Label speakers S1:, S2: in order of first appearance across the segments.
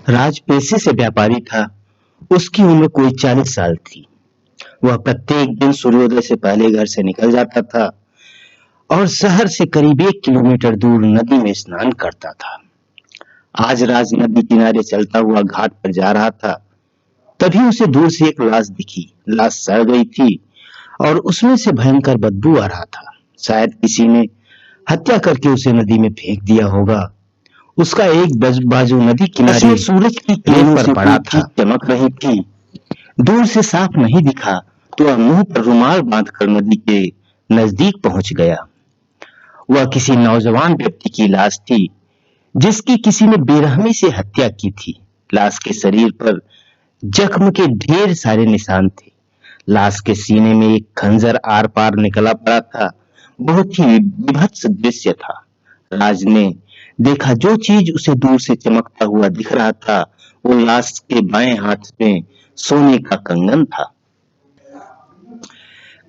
S1: राज पेशे से व्यापारी था। उसकी उम्र कोई 40 साल थी। वह प्रत्येक दिन सूर्योदय से पहले घर से निकल जाता था और शहर से करीब 1 किलोमीटर दूर नदी में स्नान करता था। आज राज नदी किनारे चलता हुआ घाट पर जा रहा था। तभी उसे दूर से एक लाश दिखी। लाश सड़ गई थी और उसमें से भयंकर बदबू आ रहा था। शायद किसी ने हत्या करके उसे नदी में फेंक दिया होगा। उसका एक बाजू नदी किनारे सूरज की किरणों पर पड़ा था, चमक रही थी। दूर से साफ नहीं दिखा तो वह मुंह पर रुमाल बांधकर नदी के नजदीक पहुंच गया। वह किसी नौजवान व्यक्ति की लाश थी जिसकी किसी ने बेरहमी से हत्या की थी। लाश के शरीर पर जख्म के ढेर सारे निशान थे। लाश के सीने में एक खंजर आर पार निकला पड़ा था। बहुत ही विभत्स दृश्य था। राज ने देखा जो चीज उसे दूर से चमकता हुआ दिख रहा था वो लाश के बाएं हाथ में सोने का कंगन था।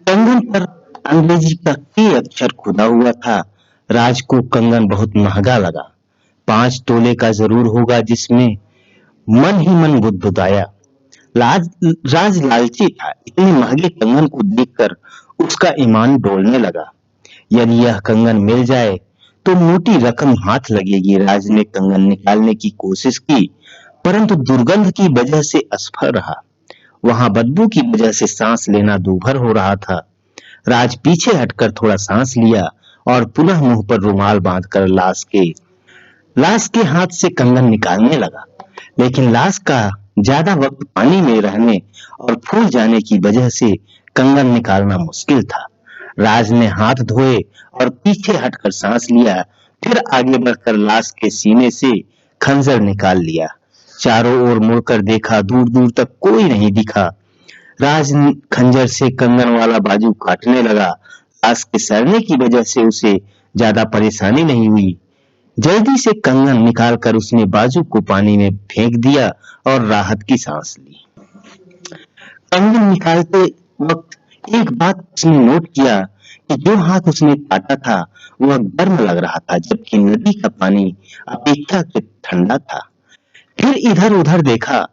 S1: कंगन पर अंग्रेजी का के अक्षर खुदा हुआ था। राज को कंगन बहुत महंगा लगा। 5 तोले का जरूर होगा, जिसमें मन ही मन बुदबुदाया। राज राज लालची था। इतने महंगे कंगन को देखकर उसका ईमान डोलने लगा। यदि यह कंगन मिल जाए तो मोटी रकम हाथ लगेगी। राज ने कंगन निकालने की कोशिश की, परंतु दुर्गंध की वजह से असफल रहा। वहां बदबू की वजह से सांस लेना दूभर हो रहा था। राज पीछे हटकर थोड़ा सांस लिया और पुनः मुंह पर रुमाल बांधकर लाश के हाथ से कंगन निकालने लगा। लेकिन लाश का ज्यादा वक्त पानी में रहने और फूल जाने की वजह से कंगन निकालना मुश्किल था। राज ने हाथ धोए और पीछे हटकर सांस लिया, फिर आगे बढ़कर लाश के सीने से खंजर निकाल लिया। चारों ओर मुड़कर देखा, दूर दूर तक कोई नहीं दिखा। राज खंजर से कंगन वाला बाजू काटने लगा। लाश के सड़ने की वजह से उसे ज्यादा परेशानी नहीं हुई। जल्दी से कंगन निकालकर उसने बाजू को पानी में फेंक दिया और राहत की सांस ली। कंगन निकालते वक्त एक बात उसने नोट किया कि जो हाथ उसने काटा था वह गर्म लग रहा था, जबकि नदी का पानी अपेक्षाकृत ठंडा था। फिर इधर उधर देखा,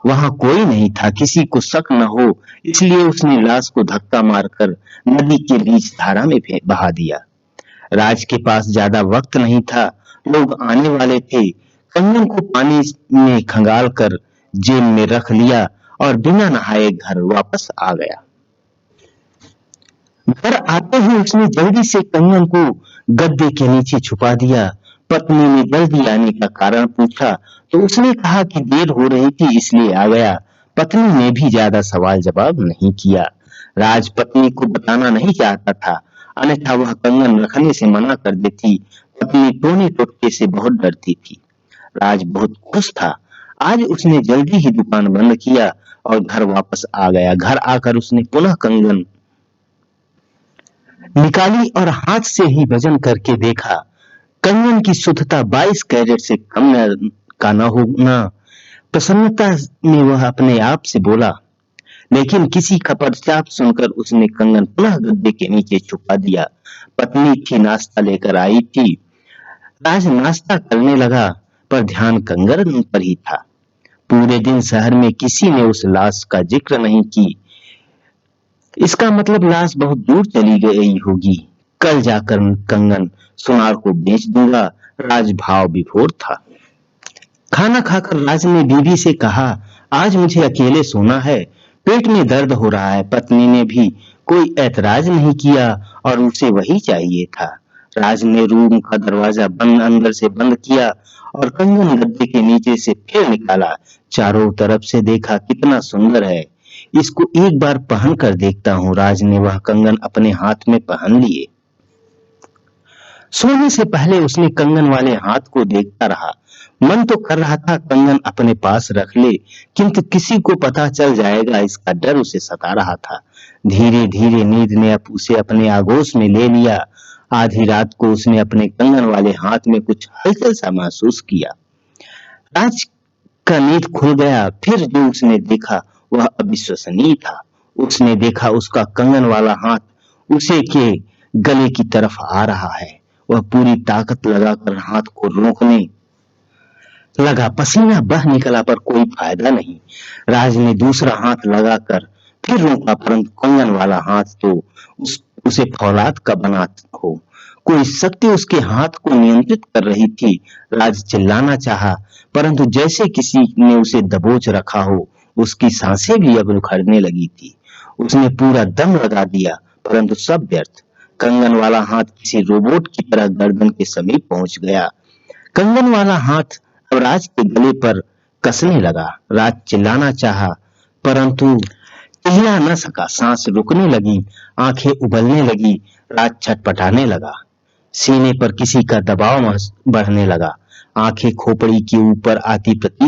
S1: वहां कोई नहीं था। किसी को शक न हो इसलिए उसने लाश को धक्का मारकर नदी के बीच धारा में बहा दिया। राज के पास ज्यादा वक्त नहीं था। लोग आने वाले थे। कंगन को पानी में खंगाल कर जेब में रख लिया और बिना नहाए घर वापस आ गया। घर आते ही उसने जल्दी से कंगन को गद्दे के नीचे छुपा दिया। पत्नी ने जल्दी आने का कारण पूछा तो उसने कहा कि देर हो रही थी इसलिए आ गया। पत्नी ने भी ज्यादा सवाल जवाब नहीं किया। राज पत्नी को बताना नहीं चाहता था, अन्यथा वह कंगन रखने से मना कर देती। पत्नी टोने टोटके से बहुत डरती थी। राज बहुत खुश था। आज उसने जल्दी ही दुकान बंद किया और घर वापस आ गया। घर आकर उसने पुनः कंगन निकाली और हाथ से ही वजन करके देखा। कंगन की शुद्धता 22 कैरेट से कम का न होना। प्रसन्नता में वह अपने आप से बोला, लेकिन किसी का पश्चात सुनकर उसने कंगन पुनः गद्दे के नीचे छुपा दिया। पत्नी थी नाश्ता लेकर आई थी। राज नाश्ता करने लगा पर ध्यान कंगन पर ही था। पूरे दिन शहर में किसी ने उस लाश का जिक्र नहीं की। इसका मतलब लाश बहुत दूर चली गई होगी। कल जाकर कंगन सुनार को बेच दूंगा। राज भाव विभोर था। खाना खाकर राज ने बीवी से कहा, आज मुझे अकेले सोना है, पेट में दर्द हो रहा है। पत्नी ने भी कोई ऐतराज नहीं किया और उसे वही चाहिए था। राज ने रूम का दरवाजा अंदर से बंद किया और कंगन गद्दे के नीचे से फिर निकाला। चारों तरफ से देखा, कितना सुंदर है, इसको एक बार पहन कर देखता हूँ। राज ने वह कंगन अपने हाथ में पहन लिए। सोने से पहले उसने कंगन वाले हाथ को देखता रहा। मन तो कर रहा था कंगन अपने पास रख ले, किंतु किसी को पता चल जाएगा इसका डर उसे सता रहा था। धीरे धीरे नींद ने उसे अपने आगोश में ले लिया। आधी रात को उसने अपने कंगन वाले हाथ में कुछ हलचल सा महसूस किया। राज का नींद खुल गया। फिर जो उसने देखा वह अविश्वसनीय था। उसने देखा उसका कंगन वाला हाथ उसे के गले की तरफ आ रहा है। वह पूरी ताकत लगाकर हाथ को रोकने लगा, पसीना बह निकला पर कोई फायदा नहीं। राज ने दूसरा हाथ लगाकर फिर रोका, परंतु कंगन वाला हाथ तो उसे फौलाद का बना हो। कोई शक्ति उसके हाथ को नियंत्रित कर रही थी। राज चिल्लाना चाहा, परंतु जैसे किसी ने उसे दबोच रखा हो। उसकी सांसें भी अब उखड़ने लगी थी। उसने पूरा दम लगा दिया, परंतु सब व्यर्थ। कंगन वाला हाथ किसी रोबोट की तरह गर्दन के समीप पहुंच गया। कंगन वाला हाथ अब राज के गले पर कसने लगा। राज चिल्लाना चाहा, परंतु चिल्ला न सका। सांस रुकने लगी, आंखें उबलने लगी। राज छटपटाने लगा, सीने पर किसी का दबाव बढ़ने लगा। आंखें खोपड़ी के ऊपर आती प्रतीत